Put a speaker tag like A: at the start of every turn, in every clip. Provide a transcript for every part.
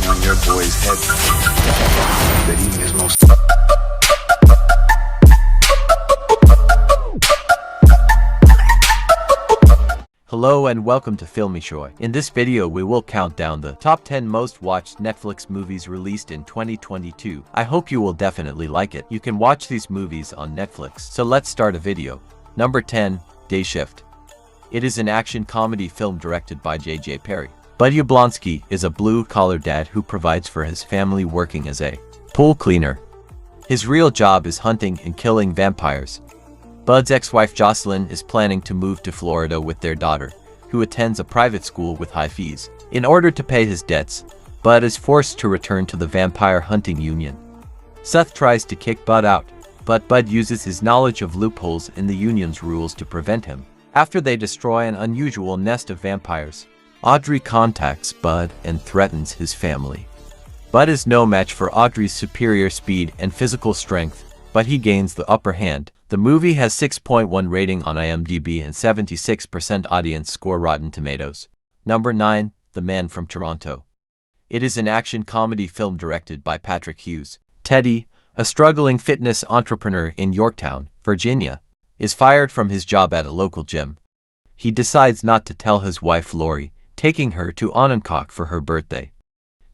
A: sitting on your boy's head. That he is most.
B: Hello and welcome to Filmishoy. In this video we will count down the top 10 most watched Netflix movies released in 2022. I hope you will definitely like it. You can watch these movies on Netflix. So let's start a video. Number 10, Day Shift. It is an action comedy film directed by J.J. Perry. Bud Yablonsky is a blue-collar dad who provides for his family working as a pool cleaner. His real job is hunting and killing vampires. Bud's ex-wife Jocelyn is planning to move to Florida with their daughter, who attends a private school with high fees. In order to pay his debts, Bud is forced to return to the vampire hunting union. Seth tries to kick Bud out, but Bud uses his knowledge of loopholes in the union's rules to prevent him. After they destroy an unusual nest of vampires, Audrey contacts Bud and threatens his family. Bud is no match for Audrey's superior speed and physical strength, but he gains the upper hand. The movie has 6.1 rating on IMDb and 76% audience score Rotten Tomatoes. Number 9, The Man from Toronto. It is an action comedy film directed by Patrick Hughes. Teddy, a struggling fitness entrepreneur in Yorktown, Virginia, is fired from his job at a local gym. He decides not to tell his wife Lori, taking her to Ononcock for her birthday.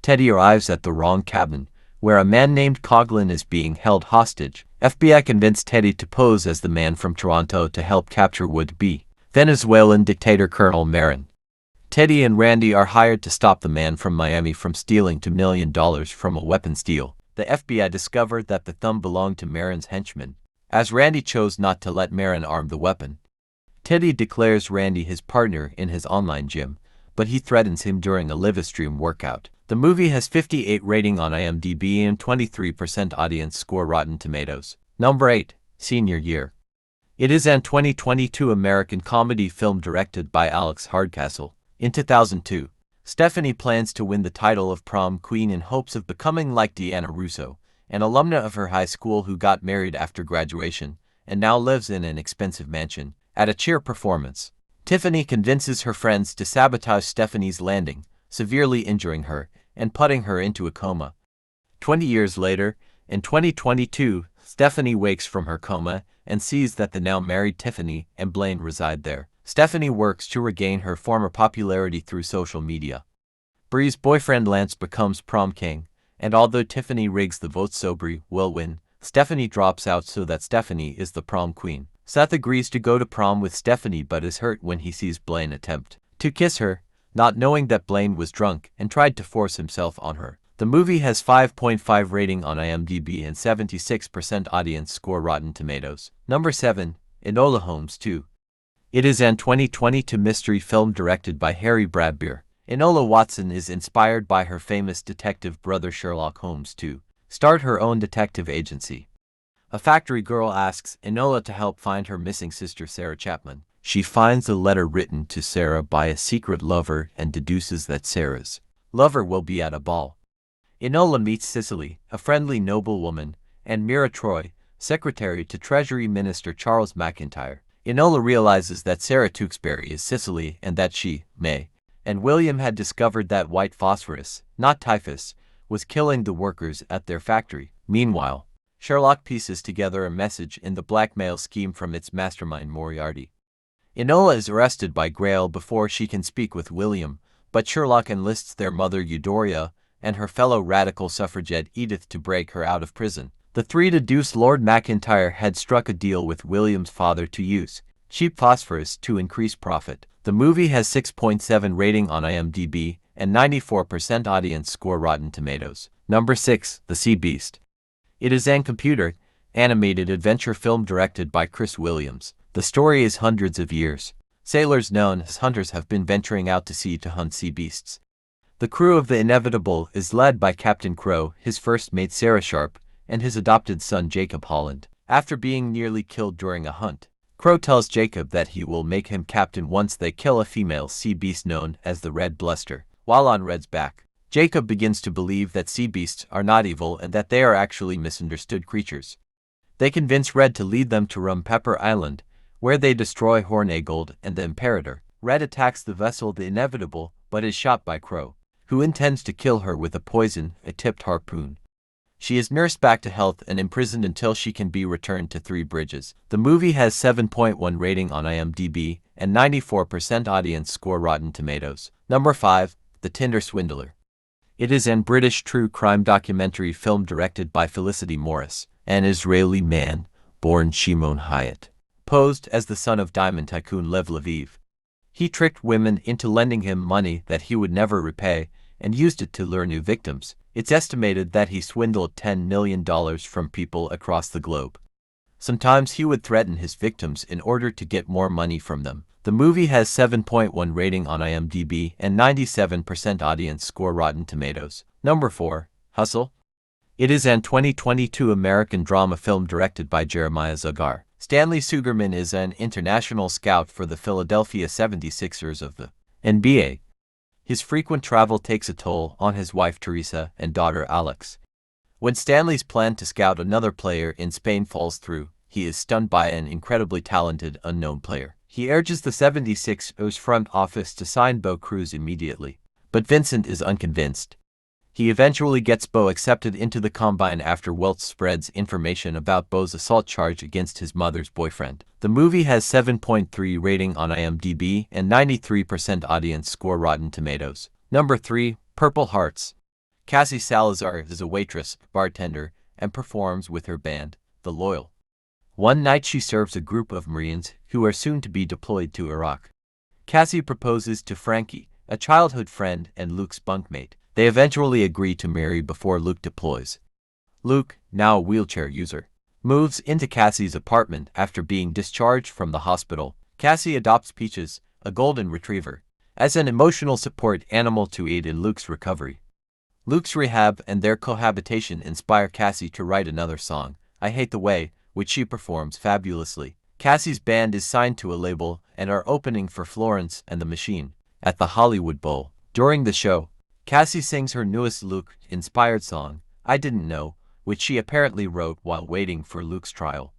B: Teddy arrives at the wrong cabin, where a man named Coughlin is being held hostage. FBI convinced Teddy to pose as the Man from Toronto to help capture would-be Venezuelan dictator Colonel Marin. Teddy and Randy are hired to stop the man from Miami from stealing $2 million from a weapons deal. The FBI discovered that the thumb belonged to Marin's henchman, as Randy chose not to let Marin arm the weapon. Teddy declares Randy his partner in his online gym, but he threatens him during a live-stream workout. The movie has 58 rating on IMDb and 23% audience score Rotten Tomatoes. Number 8, Senior Year. It is an 2022 American comedy film directed by Alex Hardcastle. In 2002, Stephanie plans to win the title of prom queen in hopes of becoming like Deanna Russo, an alumna of her high school who got married after graduation and now lives in an expensive mansion. At a cheer performance, Tiffany convinces her friends to sabotage Stephanie's landing, severely injuring her and putting her into a coma. 20 years later, in 2022, Stephanie wakes from her coma and sees that the now married Tiffany and Blaine reside there. Stephanie works to regain her former popularity through social media. Bree's boyfriend Lance becomes prom king, and although Tiffany rigs the votes so Bree will win, Stephanie drops out so that Stephanie is the prom queen. Seth agrees to go to prom with Stephanie but is hurt when he sees Blaine attempt to kiss her, not knowing that Blaine was drunk and tried to force himself on her. The movie has 5.5 rating on IMDb and 76% audience score Rotten Tomatoes. Number 7, Enola Holmes 2. It is an 2022 mystery film directed by Harry Bradbeer. Enola Watson is inspired by her famous detective brother Sherlock Holmes to start her own detective agency. A factory girl asks Enola to help find her missing sister Sarah Chapman. She finds a letter written to Sarah by a secret lover and deduces that Sarah's lover will be at a ball. Enola meets Cicely, a friendly noblewoman, and Mira Troy, secretary to Treasury Minister Charles McIntyre. Enola realizes that Sarah Tewksbury is Cicely and that she, May, and William had discovered that white phosphorus, not typhus, was killing the workers at their factory. Meanwhile, Sherlock pieces together a message in the blackmail scheme from its mastermind Moriarty. Enola is arrested by Grail before she can speak with William, but Sherlock enlists their mother Eudora and her fellow radical suffragette Edith to break her out of prison. The three deduce Lord McIntyre had struck a deal with William's father to use cheap phosphorus to increase profit. The movie has 6.7 rating on IMDb and 94% audience score Rotten Tomatoes. Number 6, The Sea Beast. It is an computer-animated adventure film directed by Chris Williams. The story is hundreds of years. Sailors known as hunters have been venturing out to sea to hunt sea beasts. The crew of the Inevitable is led by Captain Crow, his first mate Sarah Sharp, and his adopted son Jacob Holland. After being nearly killed during a hunt, Crow tells Jacob that he will make him captain once they kill a female sea beast known as the Red Bluster. While on Red's back, Jacob begins to believe that sea beasts are not evil and that they are actually misunderstood creatures. They convince Red to lead them to Rum Pepper Island, where they destroy Hornagold and the Imperator. Red attacks the vessel The Inevitable, but is shot by Crow. who intends to kill her with a tipped harpoon. She is nursed back to health and imprisoned until she can be returned to Three Bridges. The movie has 7.1 rating on IMDb and 94% audience score Rotten Tomatoes. Number 5. The Tinder Swindler. It is an British true crime documentary film directed by Felicity Morris, an Israeli man born Shimon Hayat, posed as the son of diamond tycoon Lev Lviv. He tricked women into lending him money that he would never repay and used it to lure new victims. It's estimated that he swindled $10 million from people across the globe. Sometimes he would threaten his victims in order to get more money from them. The movie has 7.1 rating on IMDb and 97% audience score Rotten Tomatoes. Number 4. Hustle. It is an 2022 American drama film directed by Jeremiah Zagar. Stanley Sugerman is an international scout for the Philadelphia 76ers of the NBA. His frequent travel takes a toll on his wife Teresa and daughter Alex. When Stanley's plan to scout another player in Spain falls through, he is stunned by an incredibly talented unknown player. He urges the 76ers front office to sign Bo Cruz immediately, but Vincent is unconvinced. He eventually gets Bo accepted into the combine after Welts spreads information about Bo's assault charge against his mother's boyfriend. The movie has 7.3 rating on IMDb and 93% audience score Rotten Tomatoes. Number 3. Purple Hearts. Cassie Salazar is a waitress, bartender, and performs with her band, The Loyal. One night she serves a group of Marines who are soon to be deployed to Iraq. Cassie proposes to Frankie, a childhood friend and Luke's bunkmate. They eventually agree to marry before Luke deploys. Luke, now a wheelchair user, moves into Cassie's apartment after being discharged from the hospital. Cassie adopts Peaches, a golden retriever, as an emotional support animal to aid in Luke's recovery. Luke's rehab and their cohabitation inspire Cassie to write another song, I Hate the Way, which she performs fabulously. Cassie's band is signed to a label and are opening for Florence and the Machine at the Hollywood Bowl. During the show, Cassie sings her newest Luke-inspired song, I Didn't Know, which she apparently wrote while waiting for Luke's trial.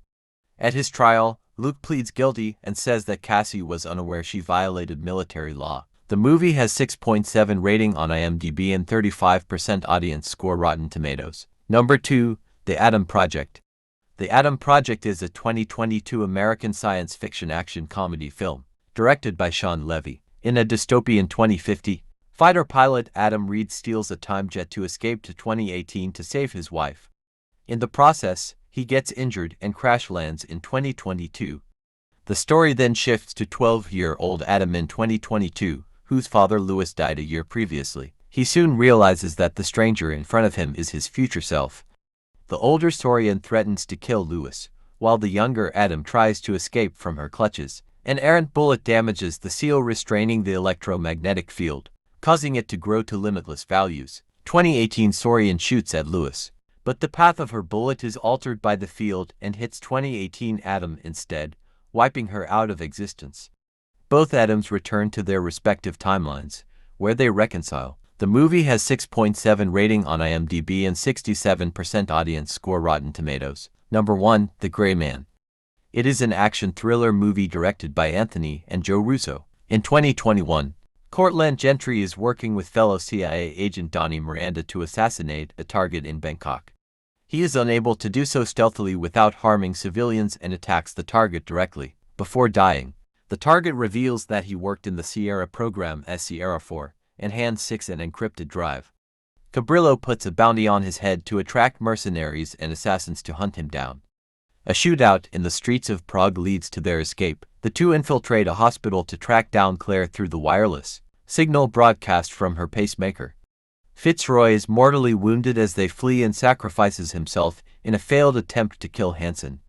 B: At his trial, Luke pleads guilty and says that Cassie was unaware she violated military law. The movie has 6.7 rating on IMDb and 35% audience score Rotten Tomatoes. Number 2. The Adam Project. The Adam Project is a 2022 American science fiction action comedy film, directed by Sean Levy. In a dystopian 2050, fighter pilot Adam Reed steals a time jet to escape to 2018 to save his wife. In the process, he gets injured and crash lands in 2022. The story then shifts to 12-year-old Adam in 2022, whose father Louis died a year previously. He soon realizes that the stranger in front of him is his future self. The older Sorian threatens to kill Louis, while the younger Adam tries to escape from her clutches. An errant bullet damages the seal restraining the electromagnetic field, causing it to grow to limitless values. 2018 Sorian shoots at Louis, but the path of her bullet is altered by the field and hits 2018 Adam instead, wiping her out of existence. Both Adams return to their respective timelines, where they reconcile. The movie has 6.7 rating on IMDb and 67% audience score Rotten Tomatoes. Number 1. The Gray Man. It is an action thriller movie directed by Anthony and Joe Russo. In 2021, Cortland Gentry is working with fellow CIA agent Donnie Miranda to assassinate a target in Bangkok. He is unable to do so stealthily without harming civilians and attacks the target directly. Before dying, the target reveals that he worked in the Sierra program as Sierra 4 and hands 6 an encrypted drive. Cabrillo puts a bounty on his head to attract mercenaries and assassins to hunt him down. A shootout in the streets of Prague leads to their escape. The two infiltrate a hospital to track down Claire through the wireless signal broadcast from her pacemaker. Fitzroy is mortally wounded as they flee and sacrifices himself in a failed attempt to kill Hansen.